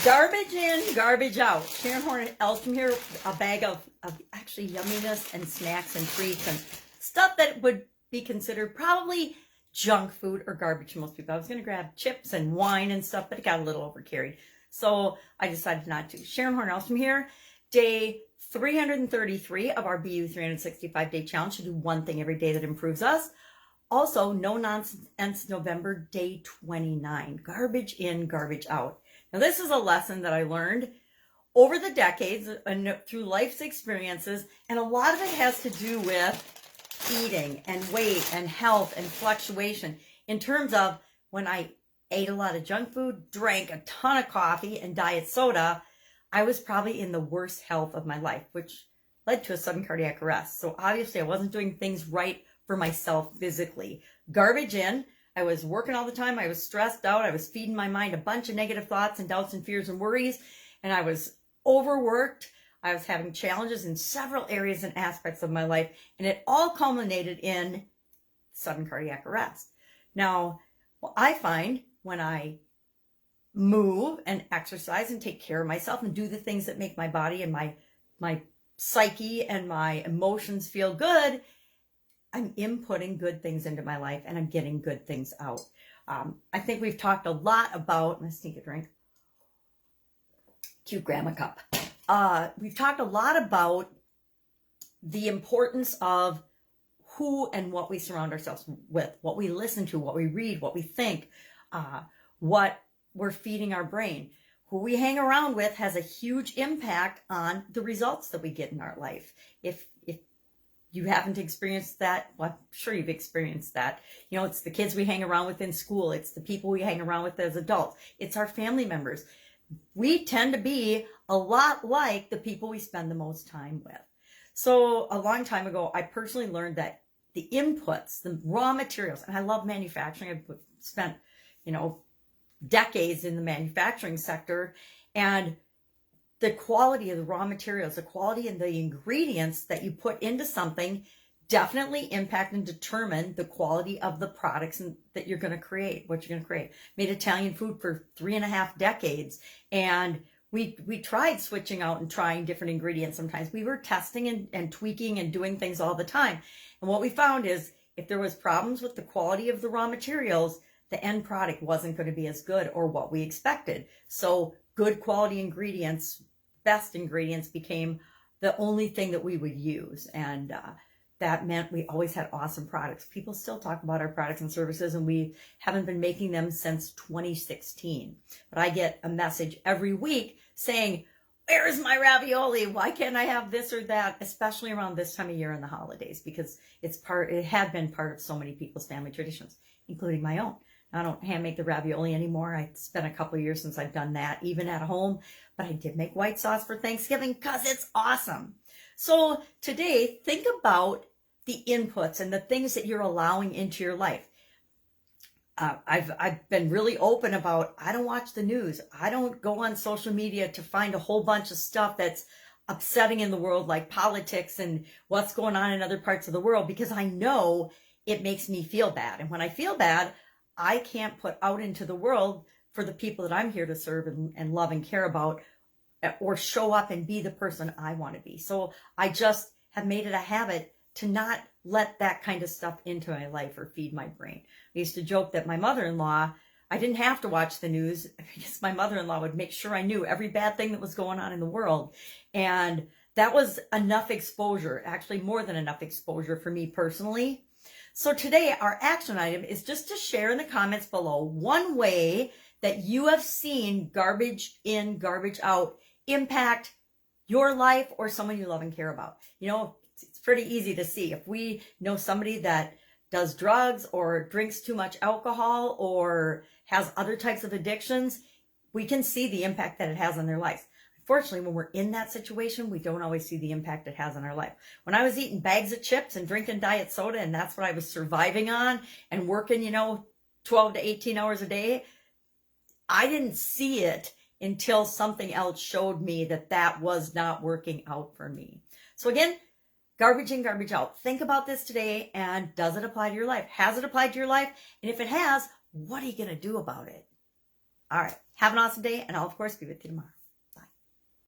Garbage in, garbage out. Sharon Horne-Ellstrom here, a bag of actually yumminess and snacks and treats and stuff that would be considered probably junk food or garbage to most people. I was going to grab chips and wine and stuff, but it got a little overcarried. So I decided not to. Sharon Horne-Ellstrom here, day 333 of our BU 365-day challenge to do one thing every day that improves us. Also, No Nonsense November, day 29. Garbage in, garbage out. Now, this is a lesson that I learned over the decades and through life's experiences, and a lot of it has to do with eating and weight and health and fluctuation. In terms of when I ate a lot of junk food, drank a ton of coffee and diet soda, I was probably in the worst health of my life, which led to a sudden cardiac arrest. So obviously I wasn't doing things right for myself physically. Garbage in. I was working all the time. I was stressed out. I was feeding my mind a bunch of negative thoughts and doubts and fears and worries. And I was overworked. I was having challenges in several areas and aspects of my life. And it all culminated in sudden cardiac arrest. Now, what I find when I move and exercise and take care of myself and do the things that make my body and my psyche and my emotions feel good, I'm inputting good things into my life and I'm getting good things out. I think we've talked a lot about, let's take a drink. Cute grandma cup. We've talked a lot about the importance of who and what we surround ourselves with, what we listen to, what we read, what we think, what we're feeding our brain. Who we hang around with has a huge impact on the results that we get in our life. If you haven't experienced that, well, I'm sure you've experienced that. You know, it's the kids we hang around with in school. It's the people we hang around with as adults. It's our family members. We tend to be a lot like the people we spend the most time with. So a long time ago, I personally learned that the inputs, the raw materials, and I love manufacturing. I've spent, decades in the manufacturing sector, and the quality of the raw materials, the quality and the ingredients that you put into something definitely impact and determine the quality of the products that you're going to create, what you're going to create. Made Italian food for 3.5 decades, and we tried switching out and trying different ingredients sometimes. We were testing and tweaking and doing things all the time. And what we found is if there was problems with the quality of the raw materials, the end product wasn't going to be as good or what we expected. So good quality ingredients, best ingredients became the only thing that we would use. And that meant we always had awesome products. People still talk about our products and services, and we haven't been making them since 2016. But I get a message every week saying, where is my ravioli? Why can't I have this or that? Especially around this time of year in the holidays, because it had been part of so many people's family traditions, including my own. I don't hand make the ravioli anymore. It's been a couple of years since I've done that, even at home. But I did make white sauce for Thanksgiving because it's awesome. So today, think about the inputs and the things that you're allowing into your life. I've been really open about, I don't watch the news. I don't go on social media to find a whole bunch of stuff that's upsetting in the world, like politics and what's going on in other parts of the world, because I know it makes me feel bad. And when I feel bad, I can't put out into the world for the people that I'm here to serve and love and care about, or show up and be the person I want to be. So I just have made it a habit to not let that kind of stuff into my life or feed my brain. I used to joke that my mother-in-law, I didn't have to watch the news because my mother-in-law would make sure I knew every bad thing that was going on in the world. And that was enough exposure, actually more than enough exposure for me personally. So today, our action item is just to share in the comments below one way that you have seen garbage in, garbage out impact your life or someone you love and care about. It's pretty easy to see. If we know somebody that does drugs or drinks too much alcohol or has other types of addictions, we can see the impact that it has on their life. Unfortunately, when we're in that situation, we don't always see the impact it has on our life. When I was eating bags of chips and drinking diet soda, and that's what I was surviving on, and working, 12 to 18 hours a day, I didn't see it until something else showed me that was not working out for me. So again, garbage in, garbage out. Think about this today, and does it apply to your life? Has it applied to your life? And if it has, what are you going to do about it? All right. Have an awesome day, and I'll, of course, be with you tomorrow.